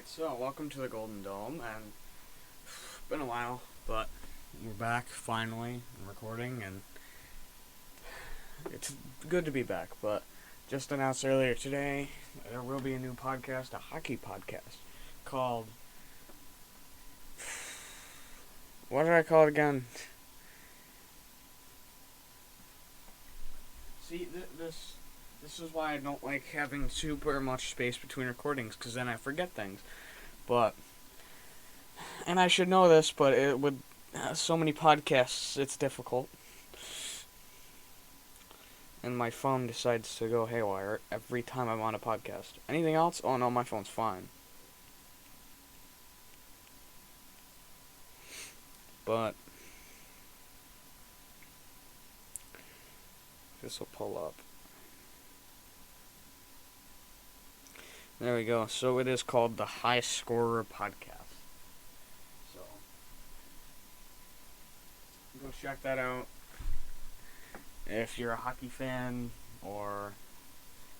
Alright, so welcome to the Golden Dome, and it's been a while, but we're back finally and recording, and it's good to be back. But just announced earlier today, there will be a new podcast, a hockey podcast, called, what did I call it again? See, this is why I don't like having super much space between recordings, because then I forget things. But, and I should know this, but with so many podcasts, it's difficult. And my phone decides to go haywire every time I'm on a podcast. Anything else? Oh no, my phone's fine. But this will pull up. There we go. So it is called the High Scorer Podcast. So go check that out. If you're a hockey fan or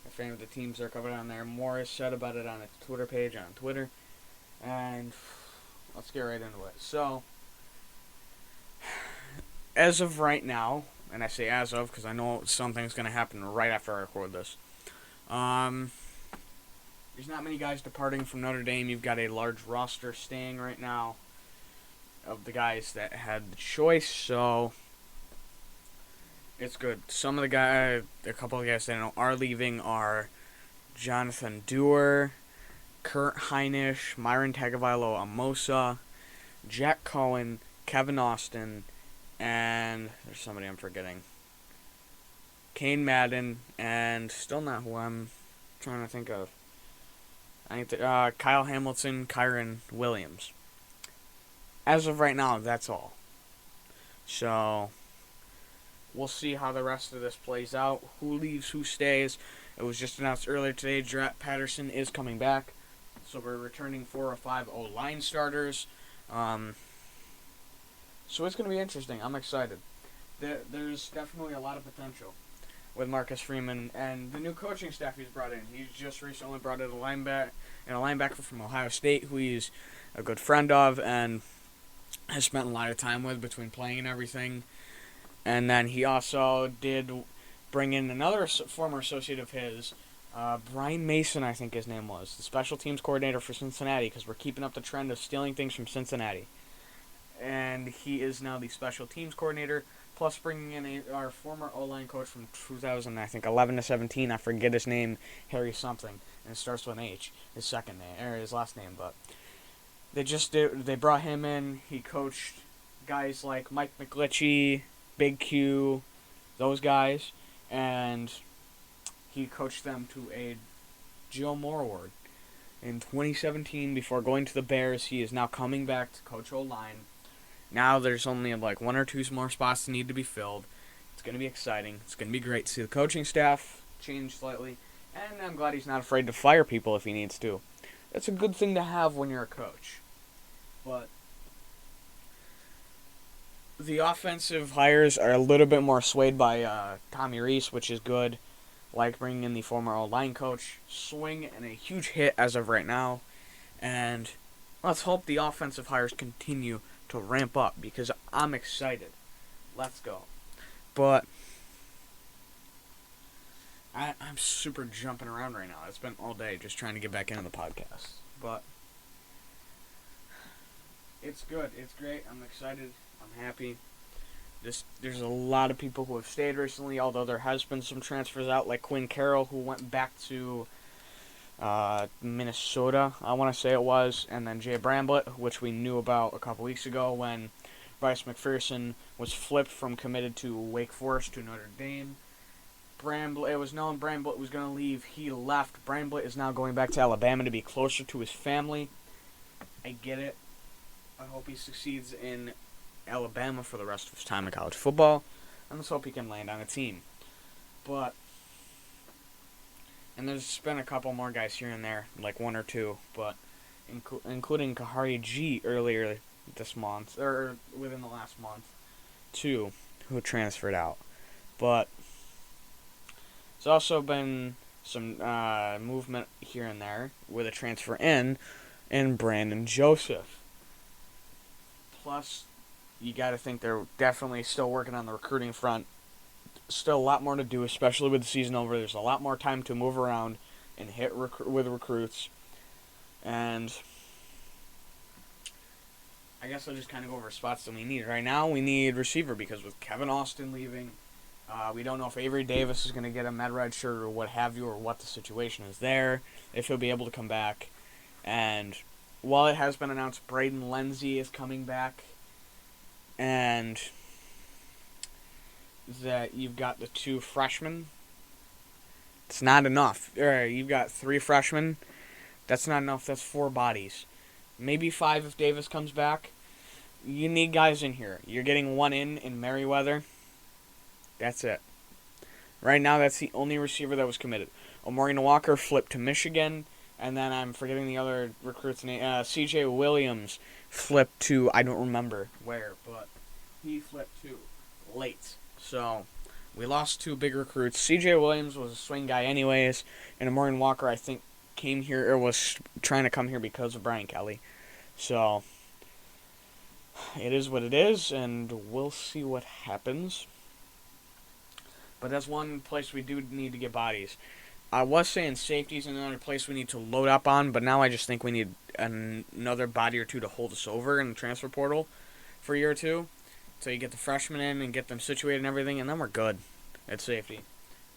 a fan of the teams that are covered on there, more is said about it on its Twitter page on Twitter. And let's get right into it. So, as of right now, and I say as of because I know something's going to happen right after I record this. There's not many guys departing from Notre Dame. You've got a large roster staying right now of the guys that had the choice, so it's good. Some of the guys, a couple of guys that I know are leaving are Jonathan Dewar, Kurt Heinisch, Myron Tagovailoa-Amosa, Jack Cohen, Kevin Austin, and there's somebody I'm forgetting. Kane Madden, and still not who I'm trying to think of. Kyle Hamilton, Kyron Williams. As of right now, that's all. So, we'll see how the rest of this plays out. Who leaves, who stays. It was just announced earlier today, Drat Patterson is coming back. So we're returning 4 or 5 O-line starters. So it's going to be interesting. I'm excited. There's definitely a lot of potential with Marcus Freeman and the new coaching staff he's brought in. He's just recently brought in a linebacker from Ohio State who he's a good friend of and has spent a lot of time with between playing and everything. And then he also did bring in another former associate of his, Brian Mason, I think his name was, the special teams coordinator for Cincinnati, because we're keeping up the trend of stealing things from Cincinnati. And he is now the special teams coordinator, plus bringing in our former O-line coach from 2011 to 17. I forget his name, Harry something, and it starts with an H. His second name or his last name, but they brought him in. He coached guys like Mike McGlinchey, Big Q, those guys, and he coached them to a Joe Moore Award in 2017. Before going to the Bears, he is now coming back to coach O-line. Now there's only like 1 or 2 more spots that need to be filled. It's going to be exciting. It's going to be great to see the coaching staff change slightly. And I'm glad he's not afraid to fire people if he needs to. That's a good thing to have when you're a coach. But the offensive hires are a little bit more swayed by Tommy Reese, which is good. Like bringing in the former O-line coach. Swing and a huge hit as of right now. And let's hope the offensive hires continue to ramp up because I'm excited. Let's go. But I'm super jumping around right now. It's been all day just trying to get back into the podcast. But it's good. It's great. I'm excited. I'm happy. There's a lot of people who have stayed recently, although there has been some transfers out, like Quinn Carroll, who went back to Minnesota, I want to say it was, and then Jay Bramblett, which we knew about a couple weeks ago when Bryce McPherson was flipped from committed to Wake Forest to Notre Dame. It was known Bramblett was going to leave. He left. Bramblett is now going back to Alabama to be closer to his family. I get it. I hope he succeeds in Alabama for the rest of his time in college football, and let's hope he can land on a team. And there's been a couple more guys here and there, like 1 or 2, but including Kahari G earlier this month, or within the last month, 2 who transferred out. But there's also been some movement here and there with a transfer in, and Brandon Joseph. Plus, you got to think they're definitely still working on the recruiting front. Still a lot more to do, especially with the season over. There's a lot more time to move around and hit with recruits. And I guess I'll just kind of go over spots that we need. Right now, we need receiver because with Kevin Austin leaving, we don't know if Avery Davis is going to get a med red shirt or what have you, or what the situation is there, if he'll be able to come back. And while it has been announced, Braden Lindsay is coming back, and that you've got the 2 freshmen. It's not enough. You've got 3 freshmen. That's not enough. That's 4 bodies. Maybe 5 if Davis comes back. You need guys in here. You're getting 1 in Merriweather. That's it. Right now, that's the only receiver that was committed. Omarion Walker flipped to Michigan, and then I'm forgetting the other recruit's name. C.J. Williams flipped to, I don't remember where, but he flipped to late. So, we lost 2 big recruits. C.J. Williams was a swing guy anyways, and Omarion Walker, I think, came here, or was trying to come here because of Brian Kelly. So, it is what it is, and we'll see what happens. But that's one place we do need to get bodies. I was saying safety's another place we need to load up on, but now I just think we need another body or 2 to hold us over in the transfer portal for a year or 2. So you get the freshmen in and get them situated and everything, and then we're good at safety.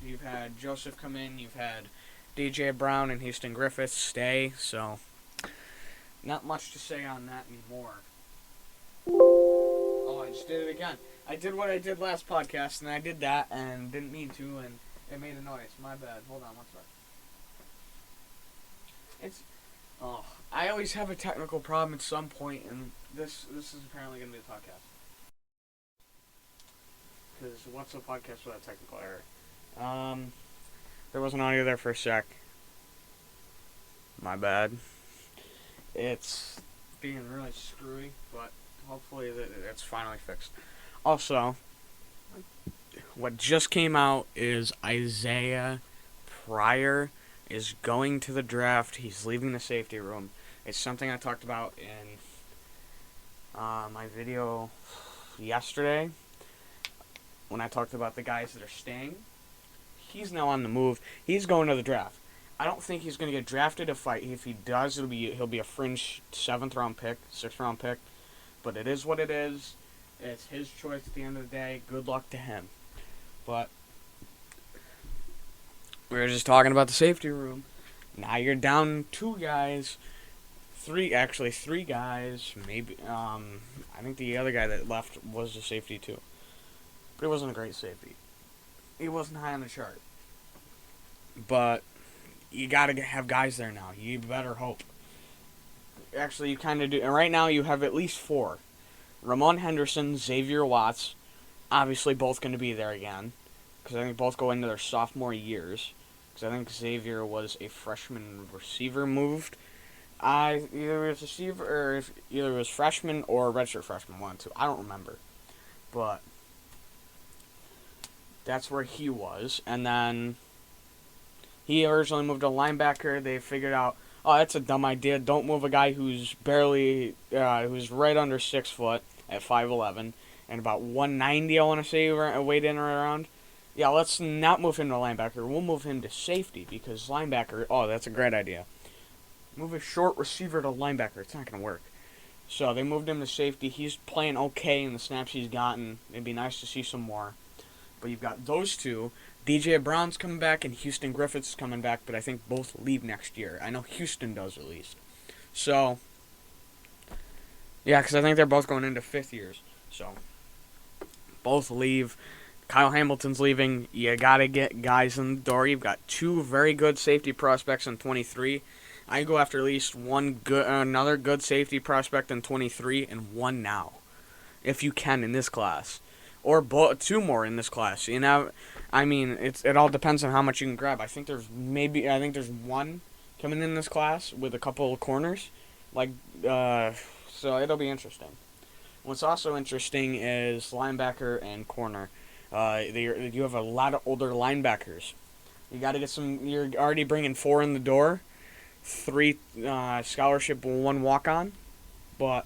You've had Joseph come in, you've had DJ Brown and Houston Griffiths stay, so not much to say on that anymore. Oh, I just did it again. I did what I did last podcast, and I did that, and didn't mean to, and it made a noise. My bad. Hold on, one sec. I always have a technical problem at some point, and this is apparently going to be the podcast. Because what's a podcast without technical error? There was an audio there for a sec. My bad. It's being really screwy, but hopefully it's finally fixed. Also, what just came out is Isaiah Pryor is going to the draft. He's leaving the safety room. It's something I talked about in my video yesterday when I talked about the guys that are staying. He's now on the move. He's going to the draft. I don't think he's going to get drafted. If he does, he'll be a fringe 7th round pick, 6th round pick. But it is what it is. It's his choice at the end of the day. Good luck to him. But we were just talking about the safety room. Now you're down 2 guys. 3 guys. Maybe. I think the other guy that left was a safety too. But he wasn't a great safety. He wasn't high on the chart. But you got to have guys there now. You better hope. Actually, you kind of do. And right now you have at least 4. Ramon Henderson, Xavier Watts, obviously both going to be there again. Because I think both go into their sophomore years. Because I think Xavier was a freshman receiver moved. Either it was receiver, or either it was freshman or redshirt freshman, 1 2. I don't remember. But that's where he was. And then he originally moved to linebacker. They figured out, oh, that's a dumb idea. Don't move a guy who's who's right under 6 foot at 5'11", and about 190, I want to say, weighed in or around. Yeah, let's not move him to linebacker. We'll move him to safety, because linebacker, oh, that's a great idea. Move a short receiver to linebacker. It's not going to work. So they moved him to safety. He's playing okay in the snaps he's gotten. It'd be nice to see some more. But you've got those 2. DJ Brown's coming back and Houston Griffiths is coming back, but I think both leave next year. I know Houston does at least. So, yeah, because I think they're both going into 5th years. So, both leave. Kyle Hamilton's leaving. You got to get guys in the door. You've got 2 very good safety prospects in 23. I go after at least another good safety prospect in 23 and 1 now, if you can, in this class. Or 2 more in this class. You know, I mean, it all depends on how much you can grab. I think there's 1 coming in this class with a couple of corners, so it'll be interesting. What's also interesting is linebacker and corner. You have a lot of older linebackers. You got to get some. You're already bringing 4 in the door. 3 scholarship, 1 walk-on, but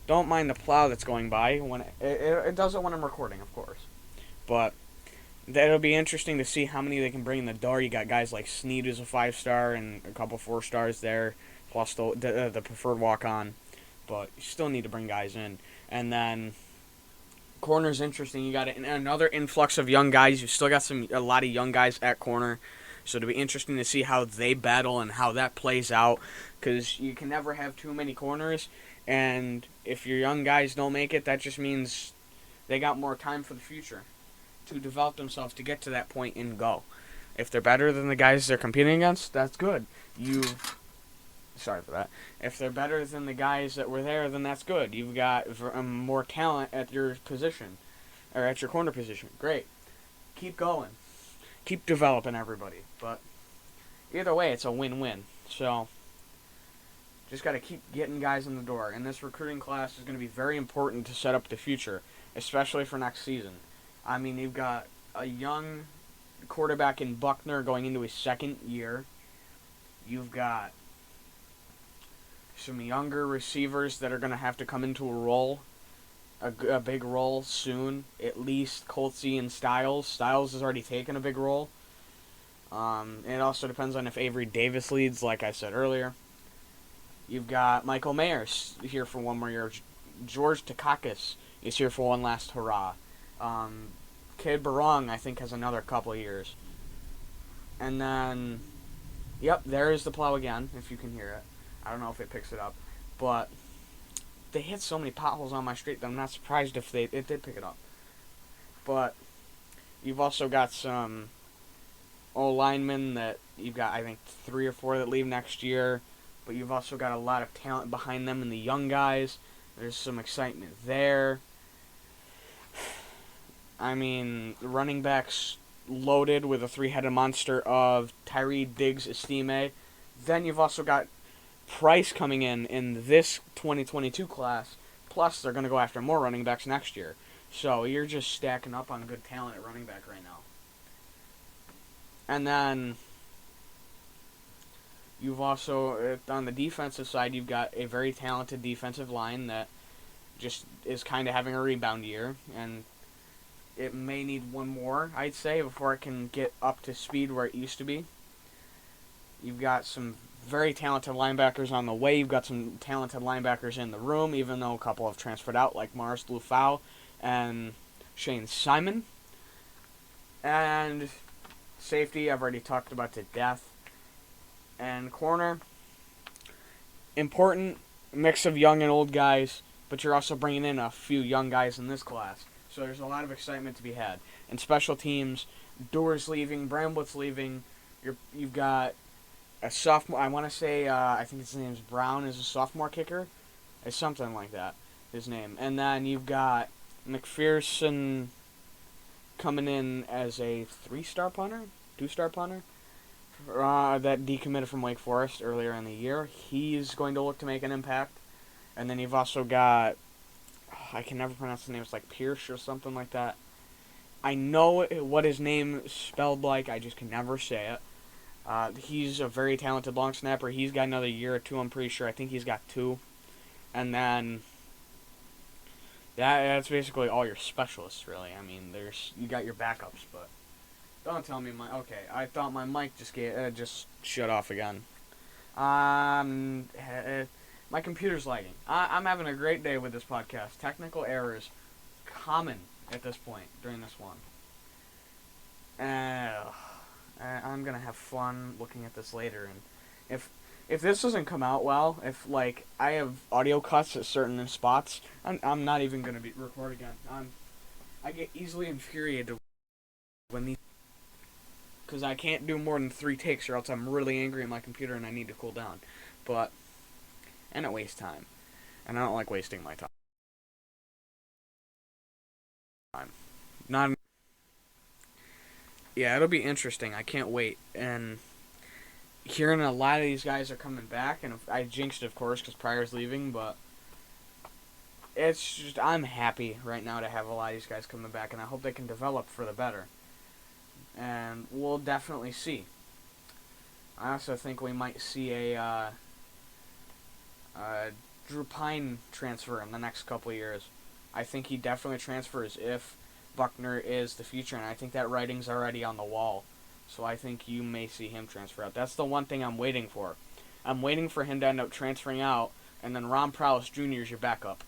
don't mind the plow that's going by. When it does it when I'm recording, of course. But that'll be interesting to see how many they can bring in the door. You got guys like Snead, who's a 5-star, and a couple 4-stars there, plus the preferred walk-on. But you still need to bring guys in. And then corner's interesting. You got another influx of young guys. You still got a lot of young guys at corner. So it'll be interesting to see how they battle and how that plays out. Because you can never have too many corners. And if your young guys don't make it, that just means they got more time for the future to develop themselves to get to that point and go. If they're better than the guys they're competing against, that's good. Sorry for that. If they're better than the guys that were there, then that's good. You've got more talent at your position, or at your corner position. Great. Keep going. Keep developing everybody. But either way, it's a win-win. So just got to keep getting guys in the door. And this recruiting class is going to be very important to set up the future, especially for next season. I mean, you've got a young quarterback in Buckner going into his 2nd year. You've got some younger receivers that are going to have to come into a role, a big role soon. At least Coltsy and Styles. Styles has already taken a big role. It also depends on if Avery Davis leads, like I said earlier. You've got Michael Mayers here for 1 more year. George Takakis is here for one last hurrah. Kid Barong, I think, has another couple of years. And then, yep, there is the plow again, if you can hear it. I don't know if it picks it up. But they hit so many potholes on my street that I'm not surprised if it did pick it up. But you've also got some O-linemen that you've got, I think, 3 or 4 that leave next year. But you've also got a lot of talent behind them in the young guys. There's some excitement there. I mean, the running backs loaded with a 3-headed monster of Tyree, Diggs, Estime. Then you've also got Price coming in this 2022 class. Plus, they're going to go after more running backs next year. So you're just stacking up on good talent at running back right now. And then you've also, on the defensive side, you've got a very talented defensive line that just is kind of having a rebound year. And it may need 1 more, I'd say, before it can get up to speed where it used to be. You've got some very talented linebackers on the way. You've got some talented linebackers in the room, even though a couple have transferred out, like Mars Lufau and Shane Simon. And safety, I've already talked about to death. And corner, important mix of young and old guys, but you're also bringing in a few young guys in this class. So there's a lot of excitement to be had. And special teams, Doer's leaving, Bramblitt's leaving. You've got a sophomore, I want to say, I think his name's Brown, is a sophomore kicker. It's something like that, his name. And then you've got McPherson coming in as a 3-star punter, 2-star punter, that decommitted from Wake Forest earlier in the year. He's going to look to make an impact. And then you've also got, I can never pronounce the name, it's like Pierce or something like that. I know what his name is spelled like, I just can never say it. He's a very talented long snapper. He's got another year or 2, I'm pretty sure. I think he's got 2. And then that's basically all your specialists, really. I mean, you got your backups, but don't tell me okay, I thought my mic just shut off again. My computer's lagging. I'm having a great day with this podcast. Technical errors common at this point during this one. I'm gonna have fun looking at this later, and if this doesn't come out well, if like I have audio cuts at certain spots, I'm not even gonna record again. I get easily infuriated when these, because I can't do more than 3 takes, or else I'm really angry at my computer and I need to cool down. And it wastes time, and I don't like wasting my time. Not. Yeah, it'll be interesting. I can't wait. And hearing a lot of these guys are coming back, and I jinxed it, of course, because Pryor's leaving, but it's just, I'm happy right now to have a lot of these guys coming back, and I hope they can develop for the better. And we'll definitely see. I also think we might see a Drew Pine transfer in the next couple of years. I think he definitely transfers if Buckner is the future, and I think that writing's already on the wall. So I think you may see him transfer out. That's the one thing I'm waiting for. I'm waiting for him to end up transferring out, and then Ron Prowse Jr. is your backup.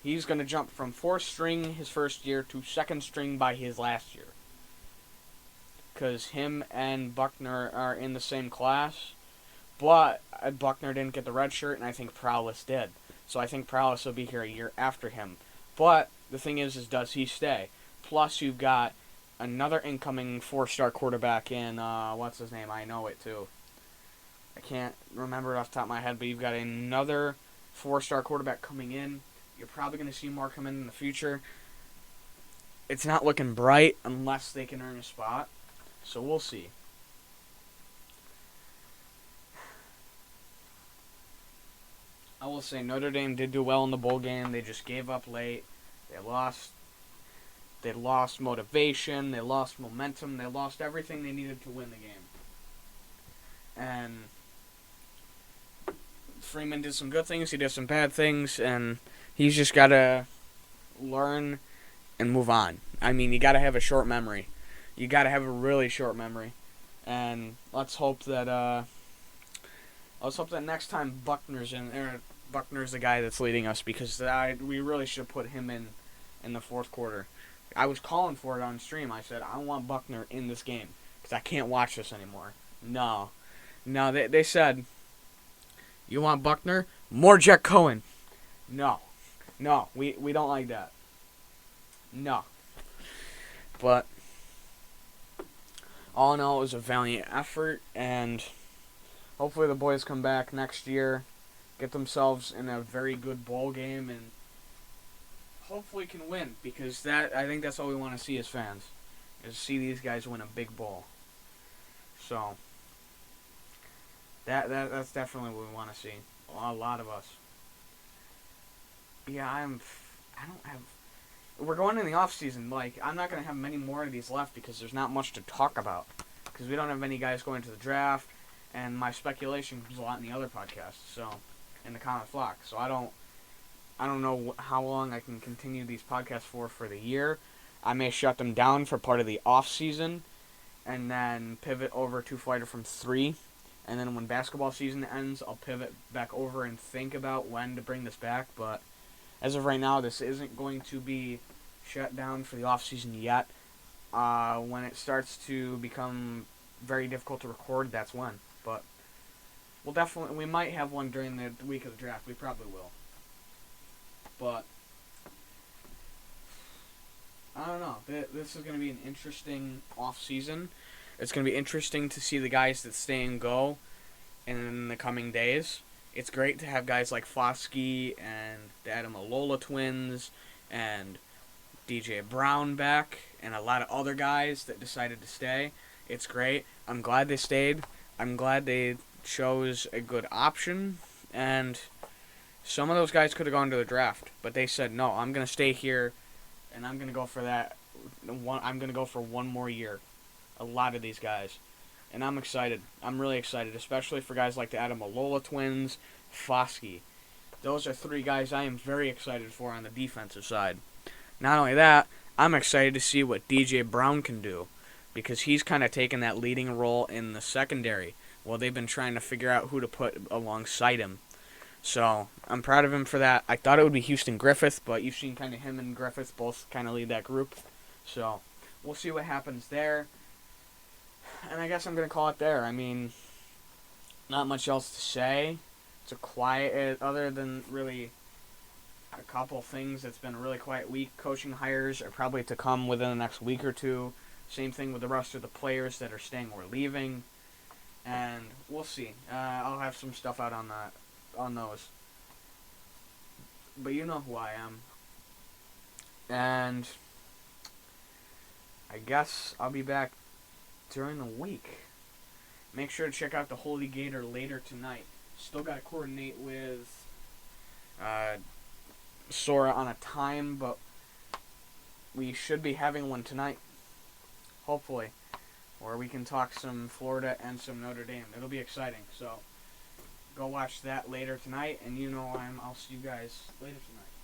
He's going to jump from 4th string his first year to 2nd string by his last year. Because him and Buckner are in the same class, but Buckner didn't get the red shirt, and I think Prowse did. So I think Prowse will be here a year after him. But the thing is does he stay? Plus, you've got another incoming 4-star quarterback in, what's his name? I know it too. I can't remember it off the top of my head, but you've got another 4-star quarterback coming in. You're probably going to see more come in the future. It's not looking bright unless they can earn a spot. So we'll see. I will say Notre Dame did do well in the bowl game. They just gave up late. They lost motivation. They lost momentum. They lost everything they needed to win the game. And Freeman did some good things. He did some bad things. And he's just got to learn and move on. I mean, you got to have a short memory. You got to have a really short memory. And let's hope that next time Buckner's the guy that's leading us, because we really should put him in the 4th quarter. I was calling for it on stream. I said, I want Buckner in this game because I can't watch this anymore. No, they said, you want Buckner? More Jack Cohen. No, we don't like that. No. But all in all, it was a valiant effort, and hopefully the boys come back next year, get themselves in a very good bowl game, and hopefully can win, because I think that's all we want to see as fans, is see these guys win a big bowl. So that's definitely what we want to see. A lot of us. Yeah, we're going in the off season. Like, I'm not going to have many more of these left because there's not much to talk about. Because we don't have many guys going to the draft, and my speculation comes a lot in the other podcasts. So, in the Common Flock. So I don't know how long I can continue these podcasts for the year. I may shut them down for part of the off season, and then pivot over to Fighter from 3. And then when basketball season ends, I'll pivot back over and think about when to bring this back. But as of right now, this isn't going to be shut down for the off season yet. When it starts to become very difficult to record, that's when. But we might have one during the week of the draft. We probably will. But I don't know. This is going to be an interesting off season. It's going to be interesting to see the guys that stay and go in the coming days. It's great to have guys like Foskey and the Adamalola twins and DJ Brown back and a lot of other guys that decided to stay. It's great. I'm glad they stayed. I'm glad they chose a good option. And some of those guys could have gone to the draft, but they said, no, I'm going to stay here and I'm going to go for that. I'm going to go for one more year. A lot of these guys. And I'm excited. I'm really excited, especially for guys like the Adamalola twins, Foskey. Those are 3 guys I am very excited for on the defensive side. Not only that, I'm excited to see what DJ Brown can do, because he's kind of taken that leading role in the secondary. Well, they've been trying to figure out who to put alongside him. So I'm proud of him for that. I thought it would be Houston Griffith, but you've seen kind of him and Griffith both kind of lead that group. So we'll see what happens there. And I guess I'm going to call it there. I mean, not much else to say. It's a quiet, other than really a couple things. It's been a really quiet week. Coaching hires are probably to come within the next week or two. Same thing with the rest of the players that are staying or leaving. And we'll see. I'll have some stuff out on those. But you know who I am. And I guess I'll be back during the week. Make sure to check out the Holy Gator later tonight. Still got to coordinate with Sora on a time, but we should be having one tonight. Hopefully. or we can talk some Florida and some Notre Dame. It'll be exciting. So go watch that later tonight, and I'll see you guys later tonight.